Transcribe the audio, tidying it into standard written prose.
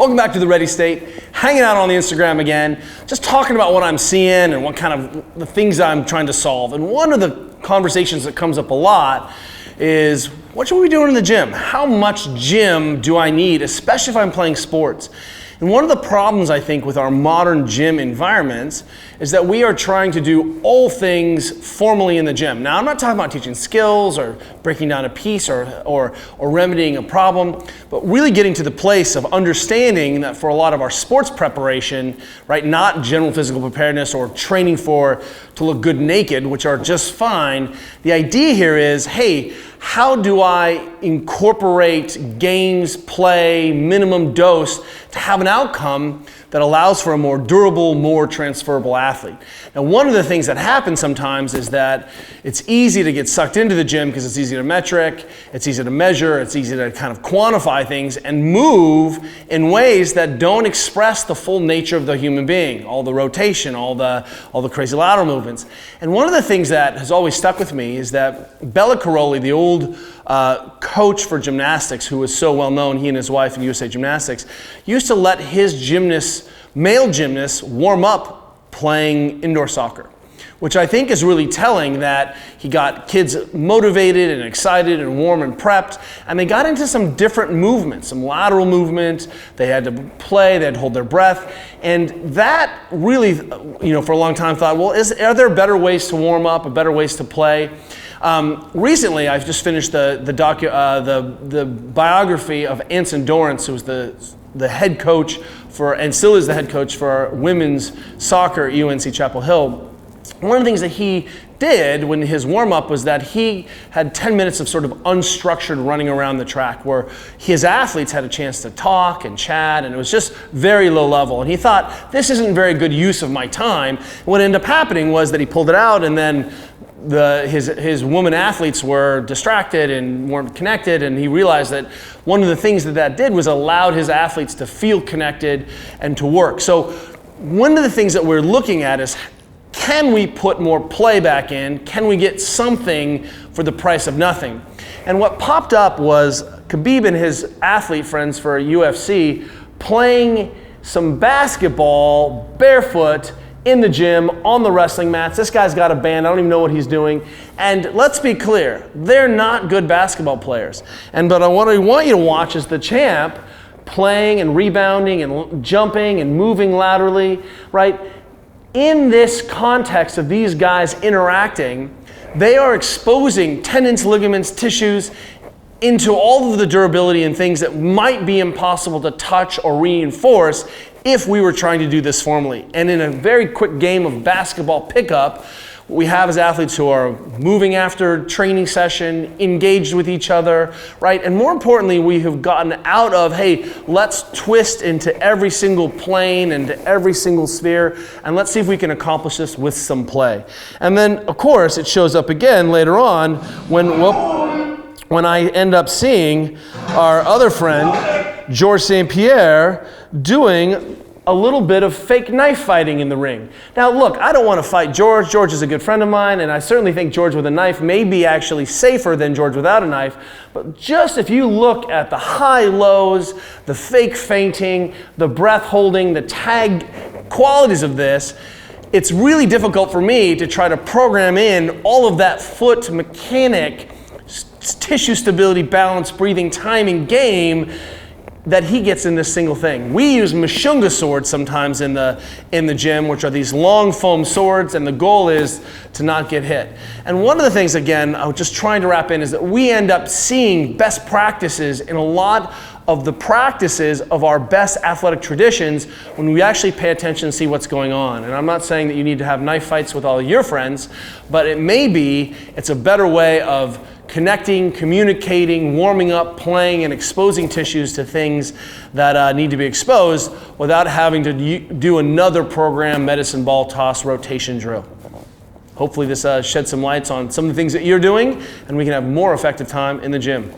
Welcome back to the Ready State. Hanging out on the Instagram again, just talking about what I'm seeing and what kind of the things I'm trying to solve. And one of the conversations that comes up a lot is, what should we be doing in the gym? How much gym do I need, especially if I'm playing sports? And one of the problems, I think, with our modern gym environments is that we are trying to do all things formally in the gym. Now, I'm not talking about teaching skills or breaking down a piece or remedying a problem, but really getting to the place of understanding that for a lot of our sports preparation, right, not general physical preparedness or training to look good naked, which are just fine, the idea here is, hey, how do I incorporate games, play, minimum dose to have an outcome that allows for a more durable, more transferable athlete? Now, one of the things that happens sometimes is that it's easy to get sucked into the gym because it's easy to metric, it's easy to measure, it's easy to kind of quantify things and move in ways that don't express the full nature of the human being, all the rotation, all the crazy lateral movements. And one of the things that has always stuck with me is that Bela Karolyi, the old coach for gymnastics, who was so well known, he and his wife in USA Gymnastics, used to let his male gymnasts warm up playing indoor soccer, which I think is really telling that he got kids motivated and excited and warm and prepped, and they got into some different movements, some lateral movement. They had to play, they had to hold their breath, and that really, for a long time thought, well, are there better ways to warm up, or better ways to play? Recently, I've just finished the biography of Anson Dorrance, who was the head coach and still is the head coach for women's soccer at UNC Chapel Hill. One of the things that he did when his warm-up was that he had 10 minutes of sort of unstructured running around the track where his athletes had a chance to talk and chat, and it was just very low level. And he thought, this isn't very good use of my time. What ended up happening was that he pulled it out, and then his woman athletes were distracted and weren't connected, and he realized that one of the things that did was allowed his athletes to feel connected and to work. So one of the things that we're looking at is, can we put more play back in? Can we get something for the price of nothing? And what popped up was Khabib and his athlete friends for UFC playing some basketball barefoot in the gym, on the wrestling mats. This guy's got a band, I don't even know what he's doing. And let's be clear, they're not good basketball players. But what I want you to watch is the champ playing and rebounding and jumping and moving laterally, right? In this context of these guys interacting, they are exposing tendons, ligaments, tissues into all of the durability and things that might be impossible to touch or reinforce if we were trying to do this formally. And in a very quick game of basketball pickup, what we have is athletes who are moving after training session, engaged with each other, right? And more importantly, we have gotten out of, hey, let's twist into every single plane and every single sphere, and let's see if we can accomplish this with some play. And then, of course, it shows up again later on when I end up seeing our other friend, George St. Pierre, doing a little bit of fake knife fighting in the ring. Now look, I don't want to fight George. George is a good friend of mine, and I certainly think George with a knife may be actually safer than George without a knife. But just if you look at the high lows, the fake feinting, the breath holding, the tag qualities of this, it's really difficult for me to try to program in all of that foot mechanic, tissue stability, balance, breathing, timing, game that he gets in this single thing. We use Mashunga swords sometimes in the gym, which are these long foam swords, and the goal is to not get hit. And one of the things, again, I was just trying to wrap in, is that we end up seeing best practices in a lot of the practices of our best athletic traditions when we actually pay attention and see what's going on. And I'm not saying that you need to have knife fights with all your friends, but it's a better way of connecting, communicating, warming up, playing, and exposing tissues to things that need to be exposed without having to do another program, medicine ball toss, rotation drill. Hopefully this sheds some lights on some of the things that you're doing, and we can have more effective time in the gym.